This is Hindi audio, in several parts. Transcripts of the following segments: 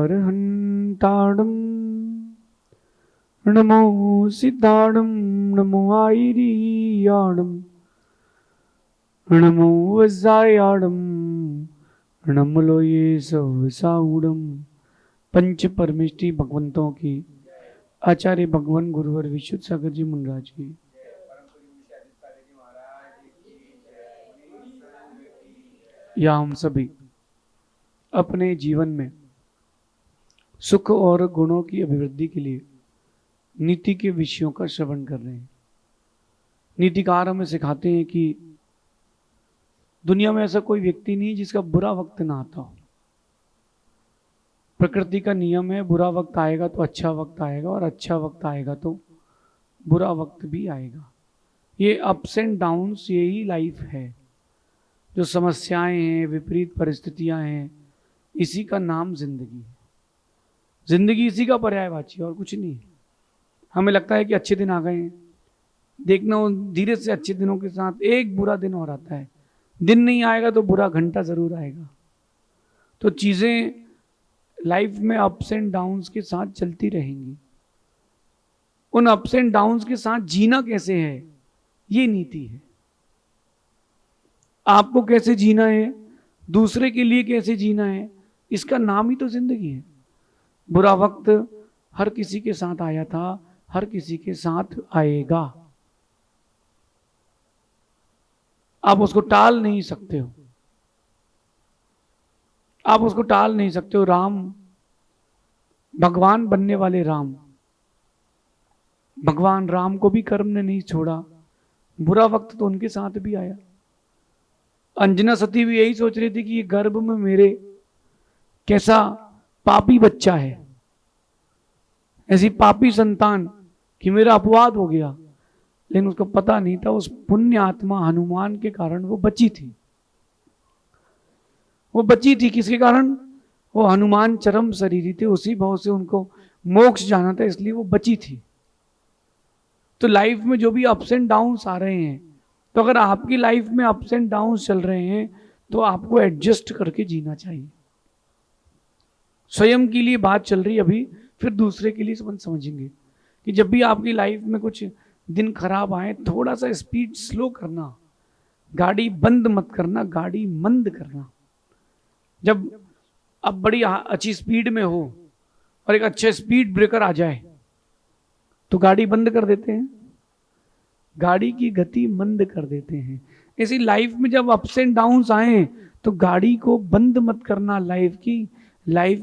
अरहंताणं नमो सिद्धाणं नमो आयरीयाणं नमो वज्रायाणं नमो लोये सवसाउडम। पंच परमेष्टि भगवंतों की आचार्य भगवान गुरुवर विशुद्ध सागर जी मुंडराज की या हम सभी अपने जीवन में सुख और गुणों की अभिवृद्धि के लिए नीति के विषयों का श्रवण कर रहे हैं। नीतिकार हमें सिखाते हैं कि दुनिया में ऐसा कोई व्यक्ति नहीं जिसका बुरा वक्त ना आता हो। प्रकृति का नियम है, बुरा वक्त आएगा तो अच्छा वक्त आएगा और अच्छा वक्त आएगा तो बुरा वक्त भी आएगा। ये अप्स एंड डाउन्स, यही लाइफ है। जो समस्याएं हैं, विपरीत परिस्थितियां हैं, इसी का नाम जिंदगी है। जिंदगी इसी का पर्यायवाची और कुछ नहीं। हमें लगता है कि अच्छे दिन आ गए हैं, देखना धीरे से अच्छे दिनों के साथ एक बुरा दिन और आता है। दिन नहीं आएगा तो बुरा घंटा जरूर आएगा। तो चीजें लाइफ में अप्स एंड डाउन्स के साथ चलती रहेंगी। उन अप्स एंड डाउन्स के साथ जीना कैसे है, ये नीति है। आपको कैसे जीना है, दूसरे के लिए कैसे जीना है, इसका नाम ही तो जिंदगी है। बुरा वक्त हर किसी के साथ आया था, हर किसी के साथ आएगा। आप उसको टाल नहीं सकते हो, आप उसको टाल नहीं सकते हो। राम, भगवान बनने वाले राम, भगवान राम को भी कर्म ने नहीं छोड़ा। बुरा वक्त तो उनके साथ भी आया। अंजना सती भी यही सोच रही थी कि ये गर्भ में मेरे कैसा पापी बच्चा है, ऐसी पापी संतान कि मेरा अपवाद हो गया। लेकिन उसको पता नहीं था उस पुण्य आत्मा हनुमान के कारण वो बची थी। वो बची थी किसके कारण? वो हनुमान चरम शरीरी थे, उसी भाव से उनको मोक्ष जाना था, इसलिए वो बची थी। तो लाइफ में जो भी अप्स एंड डाउन्स आ रहे हैं, तो अगर आपकी लाइफ में अप्स एंड डाउन्स चल रहे हैं तो आपको एडजस्ट करके जीना चाहिए। स्वयं के लिए बात चल रही अभी, फिर दूसरे के लिए समझेंगे कि जब भी आपकी लाइफ में कुछ दिन खराब आए, थोड़ा सा स्पीड स्लो करना, गाड़ी बंद मत करना, गाड़ी मंद करना। जब आप बड़ी अच्छी स्पीड में हो और एक अच्छा स्पीड ब्रेकर आ जाए तो गाड़ी बंद कर देते हैं, गाड़ी की गति मंद कर देते हैं। ऐसी लाइफ में जब अप्स एंड डाउन्स आए तो गाड़ी को बंद मत करना, लाइफ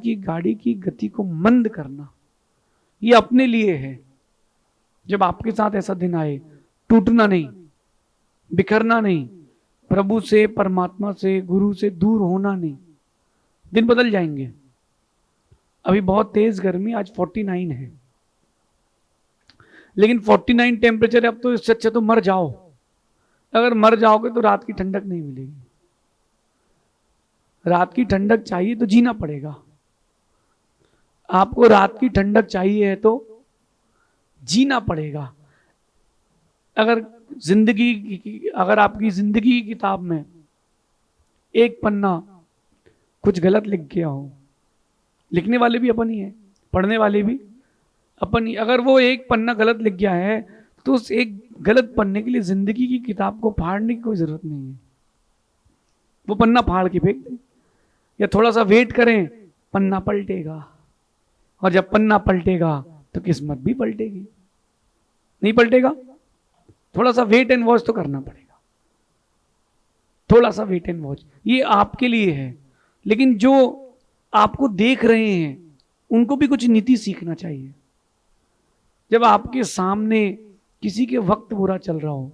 की गाड़ी की गति को मंद करना। ये अपने लिए है। जब आपके साथ ऐसा दिन आए, टूटना नहीं, बिखरना नहीं, प्रभु से, परमात्मा से, गुरु से दूर होना नहीं। दिन बदल जाएंगे। अभी बहुत तेज गर्मी, आज 49 है, लेकिन 49 टेम्परेचर है। अब तो इससे अच्छा तो मर जाओ। अगर मर जाओगे तो रात की ठंडक नहीं मिलेगी। रात की ठंडक चाहिए तो जीना पड़ेगा। आपको रात की ठंडक चाहिए है तो जीना पड़ेगा। अगर आपकी जिंदगी की किताब में एक पन्ना कुछ गलत लिख गया हो, लिखने वाले भी अपन ही है, पढ़ने वाले भी अपन ही। अगर वो एक पन्ना गलत लिख गया है तो उस एक गलत पन्ने के लिए जिंदगी की किताब को फाड़ने की कोई जरूरत नहीं है। वो पन्ना फाड़ के फेंक दे, या थोड़ा सा वेट करें, पन्ना पलटेगा। और जब पन्ना पलटेगा तो किस्मत भी पलटेगी। नहीं पलटेगा? थोड़ा सा वेट एंड वॉच तो करना पड़ेगा। थोड़ा सा वेट एंड वॉच, ये आपके लिए है। लेकिन जो आपको देख रहे हैं उनको भी कुछ नीति सीखना चाहिए। जब आपके सामने किसी के वक्त बुरा चल रहा हो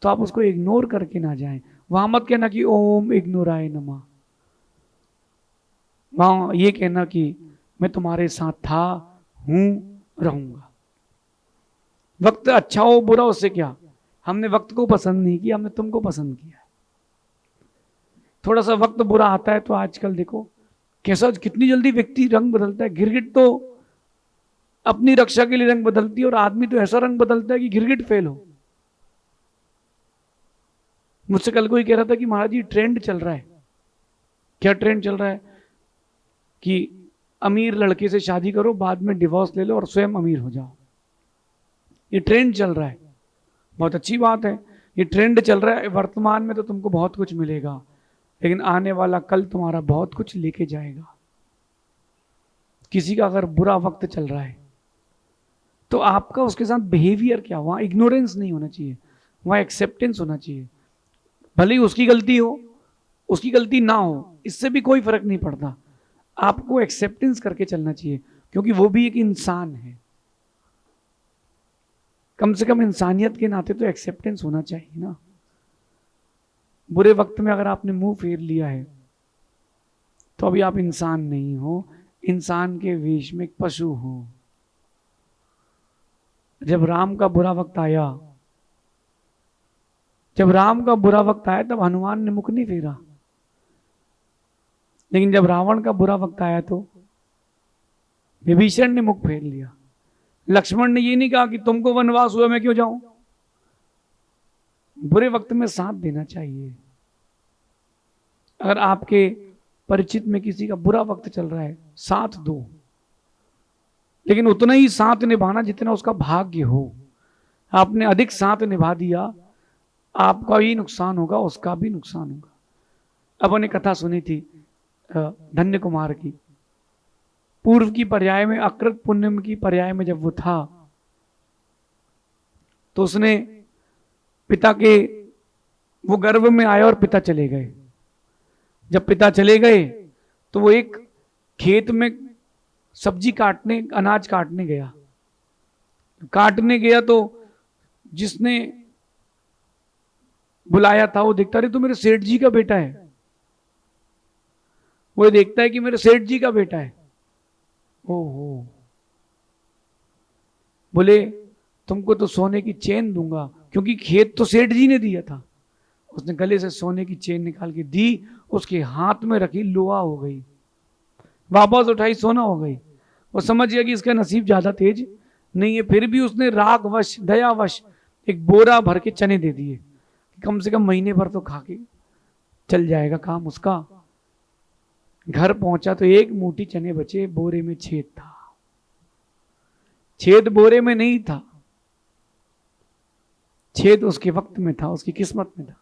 तो आप उसको इग्नोर करके ना जाएं। वहां मत कहना कि ओम इग्नोराय नमः। वहां ये कहना कि मैं तुम्हारे साथ था, हूं, रहूंगा। वक्त अच्छा हो बुरा, उससे क्या? हमने वक्त को पसंद नहीं किया, हमने तुमको पसंद किया। थोड़ा सा वक्त बुरा आता है तो आजकल देखो कैसा, कितनी जल्दी व्यक्ति रंग बदलता है। गिरगिट तो अपनी रक्षा के लिए रंग बदलती है और आदमी तो ऐसा रंग बदलता है कि गिरगिट फेल हो। मुझसे कल कोई कह रहा था कि महाराज जी ट्रेंड चल रहा है। क्या ट्रेंड चल रहा है? कि अमीर लड़के से शादी करो, बाद में डिवोर्स ले लो और स्वयं अमीर हो जाओ। ये ट्रेंड चल रहा है, बहुत अच्छी बात है, ये ट्रेंड चल रहा है। वर्तमान में तो तुमको बहुत कुछ मिलेगा, लेकिन आने वाला कल तुम्हारा बहुत कुछ लेके जाएगा। किसी का अगर बुरा वक्त चल रहा है तो आपका उसके साथ बिहेवियर क्या, वहां इग्नोरेंस नहीं होना चाहिए, वहां एक्सेप्टेंस होना चाहिए। भले ही उसकी गलती हो, उसकी गलती ना हो, इससे भी कोई फर्क नहीं पड़ता। आपको एक्सेप्टेंस करके चलना चाहिए, क्योंकि वो भी एक इंसान है। कम से कम इंसानियत के नाते तो एक्सेप्टेंस होना चाहिए ना। बुरे वक्त में अगर आपने मुंह फेर लिया है तो अभी आप इंसान नहीं हो, इंसान के वेश में एक पशु हो। जब राम का बुरा वक्त आया, तब हनुमान ने मुख नहीं फेरा, लेकिन जब रावण का बुरा वक्त आया तो विभीषण ने मुख फेर लिया। लक्ष्मण ने ये नहीं कहा कि तुमको वनवास हुआ मैं क्यों जाऊं। बुरे वक्त में साथ देना चाहिए। अगर आपके परिचित में किसी का बुरा वक्त चल रहा है, साथ दो, लेकिन उतना ही साथ निभाना जितना उसका भाग्य हो। आपने अधिक साथ निभा दिया, आपका भी नुकसान होगा, उसका भी नुकसान होगा। अब ने कथा सुनी थी धन्य कुमार की। पूर्व की पर्याय में, अकृत पुण्य की पर्याय में जब वो था तो उसने पिता के, वो गर्भ में आया और पिता चले गए। जब पिता चले गए तो वो एक खेत में सब्जी काटने, अनाज काटने गया तो जिसने बुलाया था वो देखता, अरे तो मेरे सेठ जी का बेटा है। वो देखता है कि मेरे सेठ जी का बेटा है। ओहो, बोले तुमको तो सोने की चेन दूंगा, क्योंकि खेत तो सेठ जी ने दिया था। उसने गले से सोने की चेन निकाल के दी, उसके हाथ में रखी, लोहा हो गई। वापस उठाई, सोना हो गई। वो समझ गया कि इसका नसीब ज्यादा तेज नहीं है, फिर भी उसने रागवश, दयावश एक बोरा भर के चने दे दिए, कम से कम महीने भर तो खा के चल जाएगा काम उसका। घर पहुंचा तो एक मुट्ठी चने बचे, बोरे में छेद था। छेद बोरे में नहीं था, छेद उसके वक्त में था, उसकी किस्मत में था।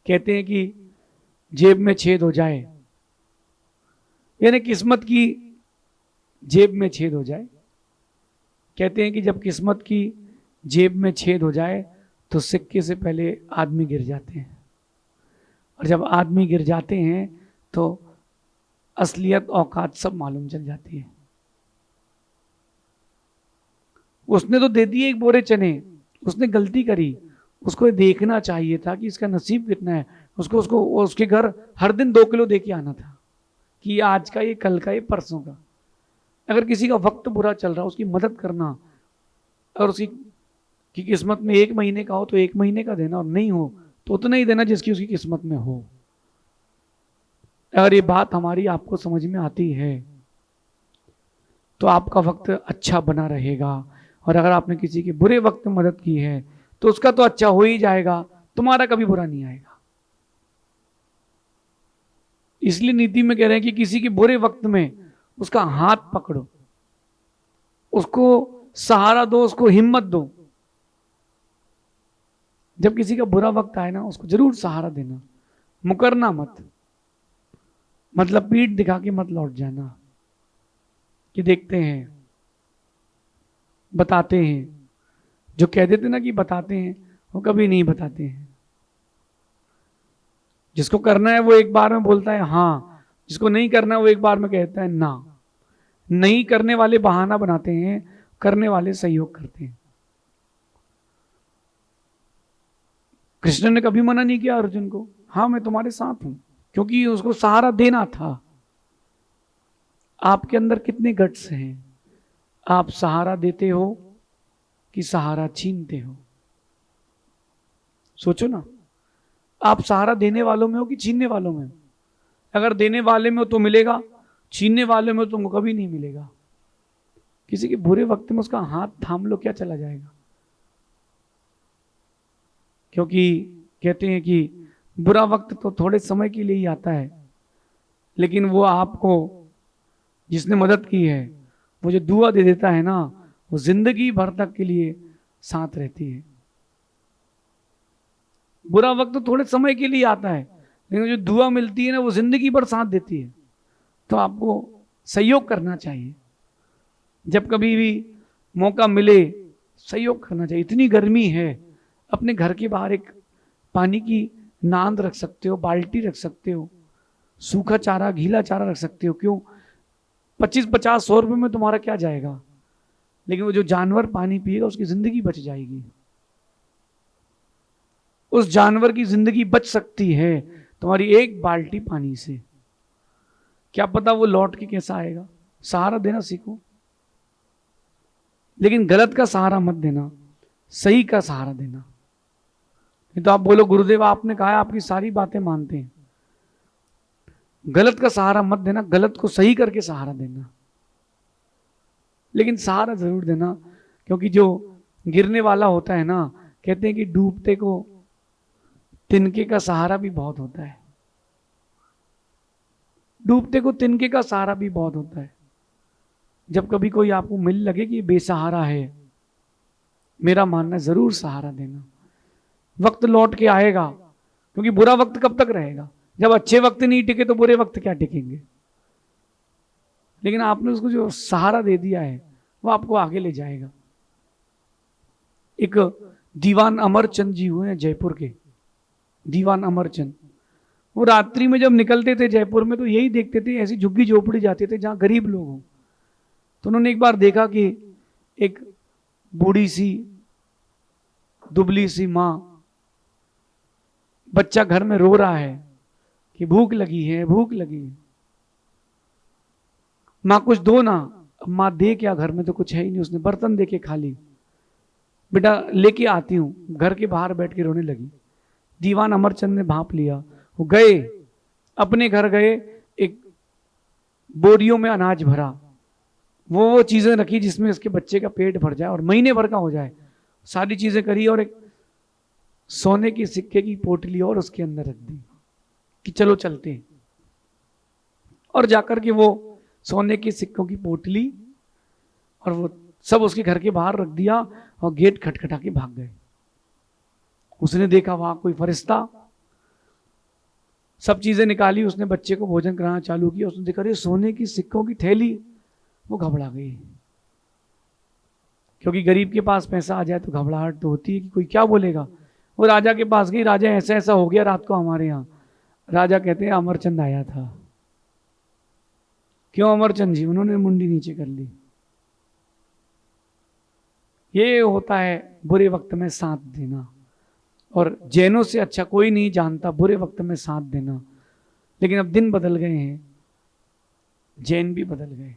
कहते हैं कि जेब में छेद हो जाए, यानी किस्मत की जेब में छेद हो जाए। कहते हैं कि जब किस्मत की जेब में छेद हो जाए तो सिक्के से पहले आदमी गिर जाते हैं, और जब आदमी गिर जाते हैं तो असलियत औकात सब मालूम चल जाती है। उसने तो दे दिए एक बोरे चने, उसने गलती करी। उसको देखना चाहिए था कि इसका नसीब कितना है। उसको उसके घर हर दिन 2 किलो दे के आना था, कि आज का ये, कल का ये, परसों का। अगर किसी का वक्त बुरा चल रहा, उसकी मदद करना, और उसकी की किस्मत में 1 महीने का हो तो 1 महीने का देना, और नहीं हो तो उतना ही देना जिसकी उसकी किस्मत में हो। अगर ये बात हमारी आपको समझ में आती है तो आपका वक्त अच्छा बना रहेगा। और अगर आपने किसी के बुरे वक्त में मदद की है तो उसका तो अच्छा हो ही जाएगा, तुम्हारा कभी बुरा नहीं आएगा। इसलिए नीति में कह रहे हैं कि किसी के बुरे वक्त में उसका हाथ पकड़ो, उसको सहारा दो, उसको हिम्मत दो। जब किसी का बुरा वक्त आए ना, उसको जरूर सहारा देना, मुकरना मत। मतलब पीठ दिखा के मत लौट जाना कि देखते हैं, बताते हैं। जो कह देते ना कि बताते हैं, वो कभी नहीं बताते हैं। जिसको करना है वो एक बार में बोलता है हाँ, जिसको नहीं करना है वो एक बार में कहता है ना। नहीं करने वाले बहाना बनाते हैं, करने वाले सहयोग करते हैं। कृष्ण ने कभी मना नहीं किया अर्जुन को, हाँ मैं तुम्हारे साथ हूं, क्योंकि उसको सहारा देना था। आपके अंदर कितने गट्स हैं? आप सहारा देते हो कि सहारा छीनते हो? सोचो ना, आप सहारा देने वालों में हो कि छीनने वालों में? अगर देने वाले में हो तो मिलेगा, छीनने वाले में हो तो तुमको कभी नहीं मिलेगा। किसी के बुरे वक्त में उसका हाथ थाम लो, क्या चला जाएगा? क्योंकि कहते हैं कि बुरा वक्त तो थोड़े समय के लिए ही आता है, लेकिन वो आपको जिसने मदद की है, वो जो दुआ दे देता है ना, वो जिंदगी भर तक के लिए साथ रहती है। बुरा वक्त तो थोड़े समय के लिए आता है, लेकिन जो दुआ मिलती है ना, वो जिंदगी भर साथ देती है। तो आपको सहयोग करना चाहिए, जब कभी भी मौका मिले सहयोग करना चाहिए। इतनी गर्मी है, अपने घर के बाहर एक पानी की नांद रख सकते हो, बाल्टी रख सकते हो, सूखा चारा गीला चारा रख सकते हो। क्यों? 25-50-100 रुपए में तुम्हारा क्या जाएगा, लेकिन वो जो जानवर पानी पिएगा उसकी जिंदगी बच जाएगी। उस जानवर की जिंदगी बच सकती है तुम्हारी एक बाल्टी पानी से। क्या पता वो लौट के कैसा आएगा। सहारा देना सीखो, लेकिन गलत का सहारा मत देना, सही का सहारा देना। नहीं तो आप बोलो गुरुदेव आपने कहा, आपकी सारी बातें मानते हैं। गलत का सहारा मत देना, गलत को सही करके सहारा देना। लेकिन सहारा जरूर देना, क्योंकि जो गिरने वाला होता है ना, कहते हैं कि डूबते को तिनके का सहारा भी बहुत होता है। डूबते को तिनके का सहारा भी बहुत होता है। जब कभी कोई आपको मिल लगे कि बेसहारा है, मेरा मानना है जरूर सहारा देना। वक्त लौट के आएगा, क्योंकि बुरा वक्त कब तक रहेगा? जब अच्छे वक्त नहीं टिके तो बुरे वक्त क्या टिकेंगे। लेकिन आपने उसको जो सहारा दे दिया है, वो आपको आगे ले जाएगा। एक दीवान अमरचंद जी हुए हैं जयपुर के, दीवान अमरचंद। वो रात्रि में जब निकलते थे जयपुर में, तो यही देखते थे, ऐसी झुग्गी झोपड़ी जाते थे जहां गरीब लोग हों। तो उन्होंने एक बार देखा कि एक बूढ़ी सी दुबली सी माँ, बच्चा घर में रो रहा है कि भूख लगी है, भूख लगी है। माँ कुछ दो ना। माँ दे क्या, घर में तो कुछ है ही नहीं। उसने बर्तन दे के खाली, बेटा लेके आती हूँ। घर के बाहर बैठ के रोने लगी। दीवान अमरचंद ने भांप लिया, वो गए, अपने घर गए, एक बोरियों में अनाज भरा, वो चीजें रखी जिसमें उसके बच्चे का पेट भर जाए और महीने भर का हो जाए। सारी चीजें करी और एक सोने की सिक्के की पोटली और उसके अंदर रख दी कि चलो चलते हैं। और जाकर के वो सोने के सिक्कों की पोटली और वो सब उसके घर के बाहर रख दिया और गेट खटखटा के भाग गए। उसने देखा वहां कोई फरिश्ता, सब चीजें निकाली, उसने बच्चे को भोजन कराना चालू किया। उसने देखा अरे सोने की सिक्कों की थैली। वो घबरा गई, क्योंकि गरीब के पास पैसा आ जाए तो घबराहट तो होती है कि कोई क्या बोलेगा। वो राजा के पास गई, राजा ऐसा ऐसा हो गया रात को हमारे यहाँ। राजा कहते हैं अमरचंद आया था। क्यों अमरचंद जी? उन्होंने मुंडी नीचे कर ली। ये होता है बुरे वक्त में साथ देना। और जैनों से अच्छा कोई नहीं जानता बुरे वक्त में साथ देना। लेकिन अब दिन बदल गए हैं, जैन भी बदल गए।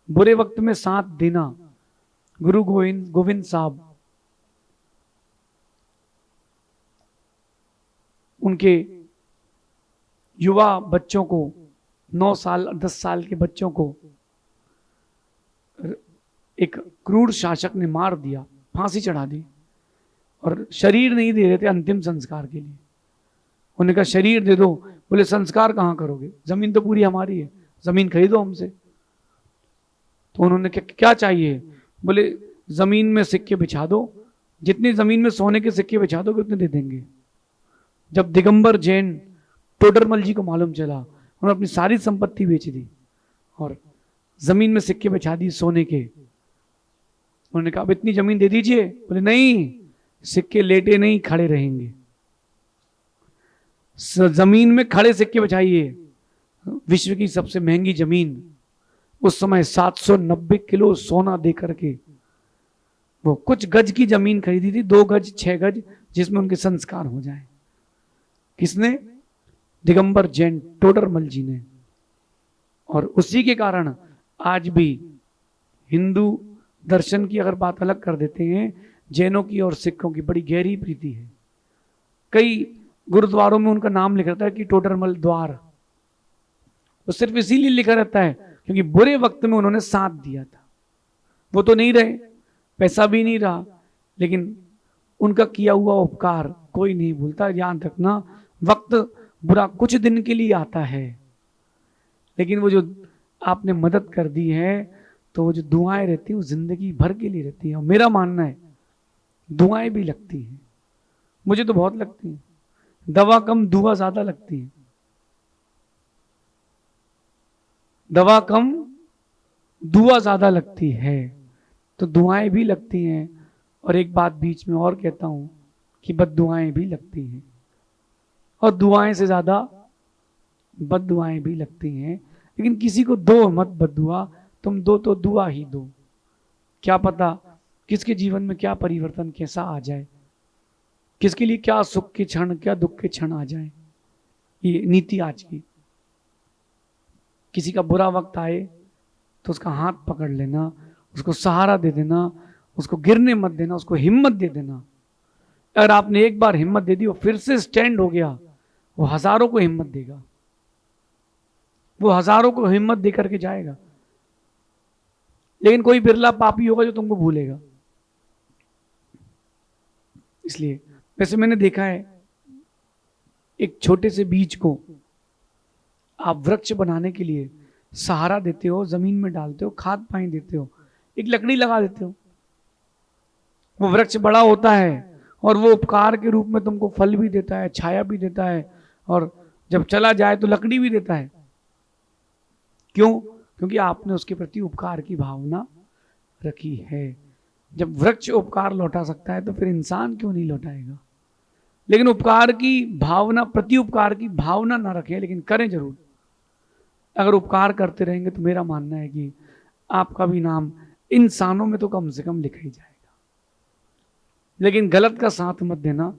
बुरे वक्त में साथ देना। गुरु गोविंद साहब, उनके युवा बच्चों को, 9 साल 10 साल के बच्चों को एक क्रूर शासक ने मार दिया, फांसी चढ़ा दी। और शरीर नहीं दे रहे थे अंतिम संस्कार के लिए। उन्होंने कहा शरीर दे दो। बोले संस्कार कहाँ करोगे, जमीन तो पूरी हमारी है, जमीन खरीदो हमसे। तो उन्होंने क्या चाहिए? बोले जमीन में सिक्के बिछा दो, जितनी जमीन में सोने के सिक्के बिछा दोगे उतने दे देंगे। जब दिगंबर जैन टोडरमल जी को मालूम चला, उन्होंने अपनी सारी संपत्ति बेच दी और जमीन में सिक्के बिछा दी सोने के। उन्होंने कहा अब इतनी जमीन दे दीजिए। बोले नहीं, सिक्के लेटे नहीं खड़े रहेंगे, जमीन में खड़े सिक्के बिछाइए। विश्व की सबसे महंगी जमीन, उस समय 790 किलो सोना दे करके वो कुछ गज की जमीन खरीदी थी, 2 गज 6 गज, जिसमें उनके संस्कार हो जाए। किसने? दिगंबर जैन टोडरमल जी ने। और उसी के कारण आज भी हिंदू दर्शन की अगर बात अलग कर देते हैं, जैनों की और सिखों की बड़ी गहरी प्रीति है। कई गुरुद्वारों में उनका नाम लिखा रहता है कि टोडरमल द्वार। वो सिर्फ इसीलिए लिखा रहता है क्योंकि बुरे वक्त में उन्होंने साथ दिया था। वो तो नहीं रहे, पैसा भी नहीं रहा, लेकिन उनका किया हुआ उपकार कोई नहीं भूलता। याद रखना, वक्त बुरा कुछ दिन के लिए आता है, लेकिन वो जो आपने मदद कर दी है तो वो जो दुआएं रहती हैं वो जिंदगी भर के लिए रहती हैं। और मेरा मानना है दुआएं भी लगती हैं, मुझे तो बहुत लगती हैं। दवा कम दुआ ज्यादा लगती है, दवा कम दुआ ज्यादा लगती है, तो दुआएं भी लगती हैं। और एक बात बीच में और कहता हूं कि बद दुआएं भी लगती हैं, और दुआएं से ज्यादा बद दुआएं भी लगती हैं। लेकिन किसी को दो मत बद दुआ, तुम दो तो दुआ ही दो। क्या पता किसके जीवन में क्या परिवर्तन कैसा आ जाए, किसके लिए क्या सुख के क्षण क्या दुख के क्षण आ जाए। ये नीति आज की। किसी का बुरा वक्त आए तो उसका हाथ पकड़ लेना, उसको सहारा दे देना, उसको गिरने मत देना, उसको हिम्मत दे देना। अगर आपने एक बार हिम्मत दे दी, वो फिर से स्टैंड हो गया, वो हजारों को हिम्मत देगा, वो हजारों को हिम्मत दे करके जाएगा। लेकिन कोई बिरला पापी होगा जो तुमको भूलेगा। इसलिए वैसे मैंने देखा है, एक छोटे से बीज को आप वृक्ष बनाने के लिए सहारा देते हो, जमीन में डालते हो, खाद पानी देते हो, एक लकड़ी लगा देते हो, वो वृक्ष बड़ा होता है और वो उपकार के रूप में तुमको फल भी देता है, छाया भी देता है, और जब चला जाए तो लकड़ी भी देता है। क्यों? क्योंकि आपने उसके प्रति उपकार की भावना रखी है। जब वृक्ष उपकार लौटा सकता है तो फिर इंसान क्यों नहीं लौटाएगा? लेकिन उपकार की भावना, प्रति उपकार की भावना ना रखें, लेकिन करें जरूर। अगर उपकार करते रहेंगे तो मेरा मानना है कि आपका भी नाम इंसानों में तो कम से कम लिखा ही जाएगा। लेकिन गलत का साथ मत देना,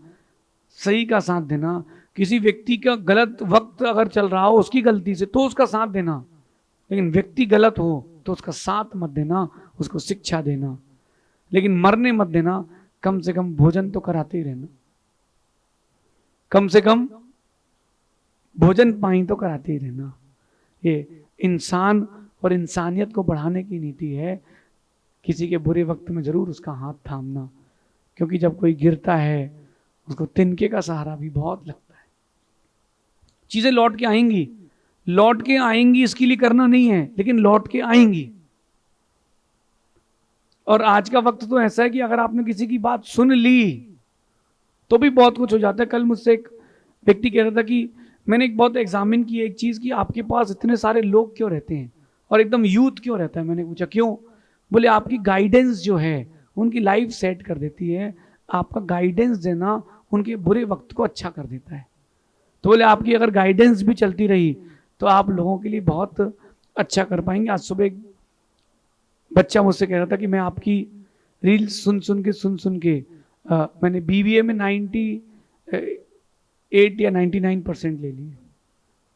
सही का साथ देना। किसी व्यक्ति का गलत वक्त अगर चल रहा हो उसकी गलती से, तो उसका साथ देना। लेकिन व्यक्ति गलत हो तो उसका साथ मत देना, उसको शिक्षा देना। लेकिन मरने मत देना, कम से कम भोजन तो कराते ही रहना, कम से कम भोजन पानी तो कराते ही रहना। ये इंसान और इंसानियत को बढ़ाने की नीति है। किसी के बुरे वक्त में जरूर उसका हाथ थामना, क्योंकि जब कोई गिरता है उसको तिनके का सहारा भी बहुत लगता है। चीजें लौट के आएंगी, लौट के आएंगी, इसके लिए करना नहीं है, लेकिन लौट के आएंगी। और आज का वक्त तो ऐसा है कि अगर आपने किसी की बात सुन ली तो भी बहुत कुछ हो जाता है। कल मुझसे एक व्यक्ति कह रहा था कि मैंने एक बहुत एग्जामिन की एक चीज कि आपके पास इतने सारे लोग क्यों रहते हैं और एकदम यूथ क्यों रहता है। मैंने पूछा क्यों? बोले आपकी गाइडेंस जो है उनकी लाइफ सेट कर देती है, आपका गाइडेंस देना उनके बुरे वक्त को अच्छा कर देता है। तो बोले आपकी अगर गाइडेंस भी चलती रही तो आप लोगों के लिए बहुत अच्छा कर पाएंगे। आज सुबह एक बच्चा मुझसे कह रहा था कि मैं आपकी रील्स सुन सुन के मैंने बीबीए में 98 या 99% ले लिए,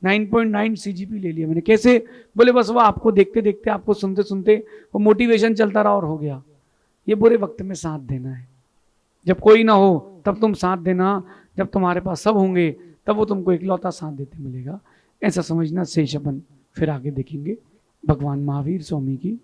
9.9 CGP ले लिया मैंने। कैसे? बोले बस वो आपको देखते देखते, आपको सुनते सुनते वो मोटिवेशन चलता रहा और हो गया। ये बुरे वक्त में साथ देना है। जब कोई ना हो तब तुम साथ देना, जब तुम्हारे पास सब होंगे तब वो तुमको इकलौता साथ देते मिलेगा। ऐसा समझना। शेष अपन फिर आगे देखेंगे। भगवान महावीर स्वामी की